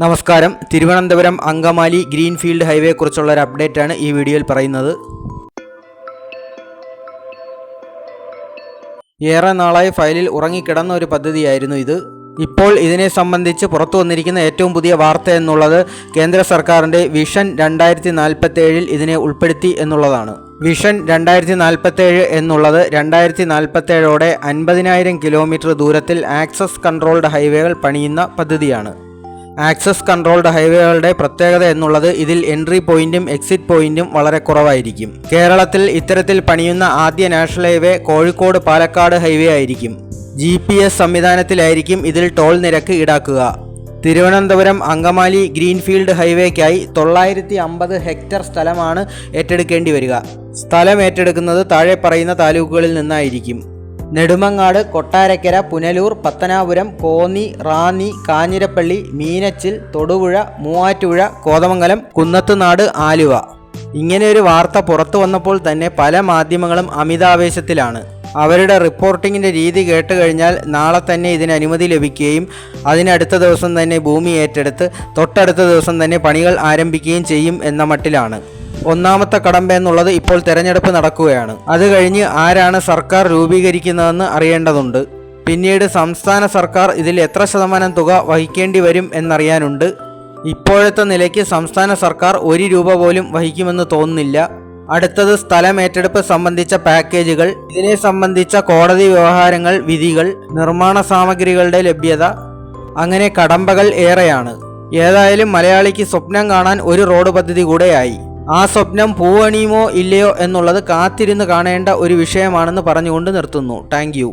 നമസ്കാരം. Thiruvananthapuram Angamaly greenfield highway കുറിച്ചുള്ള ഒരു അപ്ഡേറ്റ് ആണ് ഈ വീഡിയോയിൽ പറയുന്നത്. ഏറെ നാളായി ഫയലിൽ ഉറങ്ങിക്കിടന്ന ഒരു പദ്ധതിയായിരുന്നു ഇത്. ഇപ്പോൾ ഇതിനെ സംബന്ധിച്ച് പുറത്തു വന്നിരിക്കുന്ന ഏറ്റവും പുതിയ വാർത്ത എന്നുള്ളത് കേന്ദ്ര സർക്കാരിൻ്റെ വിഷൻ 2047 ഇതിനെ ഉൾപ്പെടുത്തി എന്നുള്ളതാണ്. വിഷൻ 2047 എന്നുള്ളത് 2047ഓടെ 50,000 കിലോമീറ്റർ ദൂരത്തിൽ ആക്സസ് കൺട്രോൾഡ് ഹൈവേകൾ പണിയുന്ന പദ്ധതിയാണ്. ആക്സസ് കൺട്രോൾഡ് ഹൈവേകളുടെ പ്രത്യേകത എന്നുള്ളത് ഇതിൽ എൻട്രി പോയിന്റും എക്സിറ്റ് പോയിന്റും വളരെ കുറവായിരിക്കും. കേരളത്തിൽ ഇത്തരത്തിൽ പണിയുന്ന ആദ്യ national highway Kozhikode Palakkad highway ആയിരിക്കും. GPS സംവിധാനത്തിലായിരിക്കും ഇതിൽ ടോൾ നിരക്ക് ഈടാക്കുക. തിരുവനന്തപുരം അങ്കമാലി ഗ്രീൻഫീൽഡ് ഹൈവേക്കായി 950 ഹെക്ടർ സ്ഥലമാണ് ഏറ്റെടുക്കേണ്ടി വരിക. സ്ഥലം ഏറ്റെടുക്കുന്നത് താഴെ പറയുന്ന താലൂക്കുകളിൽ നിന്നായിരിക്കും: നെടുമങ്ങാട്, കൊട്ടാരക്കര, പുനലൂർ, പത്തനാപുരം, കോന്നി, റാന്നി, കാഞ്ഞിരപ്പള്ളി, മീനച്ചിൽ, തൊടുപുഴ, മൂവാറ്റുപുഴ, കോതമംഗലം, കുന്നത്തുനാട്, ആലുവ. ഇങ്ങനെയൊരു വാർത്ത പുറത്തു വന്നപ്പോൾ തന്നെ പല മാധ്യമങ്ങളും അമിതാവേശത്തിലാണ്. അവരുടെ റിപ്പോർട്ടിങ്ങിൻ്റെ രീതി കേട്ട് കഴിഞ്ഞാൽ നാളെ തന്നെ ഇതിന് അനുമതി ലഭിക്കുകയും അതിനടുത്ത ദിവസം തന്നെ ഭൂമി ഏറ്റെടുത്ത് തൊട്ടടുത്ത ദിവസം തന്നെ പണികൾ ആരംഭിക്കുകയും ചെയ്യും എന്ന മട്ടിലാണ്. ഒന്നാമത്തെ കടമ്പ എന്നുള്ളത് ഇപ്പോൾ തെരഞ്ഞെടുപ്പ് നടക്കുകയാണ്. അത് കഴിഞ്ഞ് ആരാണ് സർക്കാർ രൂപീകരിക്കുന്നതെന്ന് അറിയേണ്ടതുണ്ട്. പിന്നീട് സംസ്ഥാന സർക്കാർ ഇതിൽ എത്ര ശതമാനം തുക വഹിക്കേണ്ടി വരും എന്നറിയാനുണ്ട്. ഇപ്പോഴത്തെ നിലയ്ക്ക് സംസ്ഥാന സർക്കാർ 1 രൂപ പോലും വഹിക്കുമെന്ന് തോന്നുന്നില്ല. അടുത്തത് സ്ഥലം ഏറ്റെടുപ്പ് സംബന്ധിച്ച പാക്കേജുകൾ, ഇതിനെ സംബന്ധിച്ച കോടതി വ്യവഹാരങ്ങൾ, വിധികൾ, നിർമ്മാണ സാമഗ്രികളുടെ ലഭ്യത, അങ്ങനെ കടമ്പകൾ ഏറെയാണ്. ഏതായാലും മലയാളിക്ക് സ്വപ്നം കാണാൻ ഒരു റോഡ് പദ്ധതി കൂടെയായി. ആ സ്വപ്നം പൂവണിയുമോ ഇല്ലയോ എന്നുള്ളത് കാത്തിരുന്ന് കാണേണ്ട ഒരു വിഷയമാണെന്ന് പറഞ്ഞുകൊണ്ട് നിർത്തുന്നു. Thank you.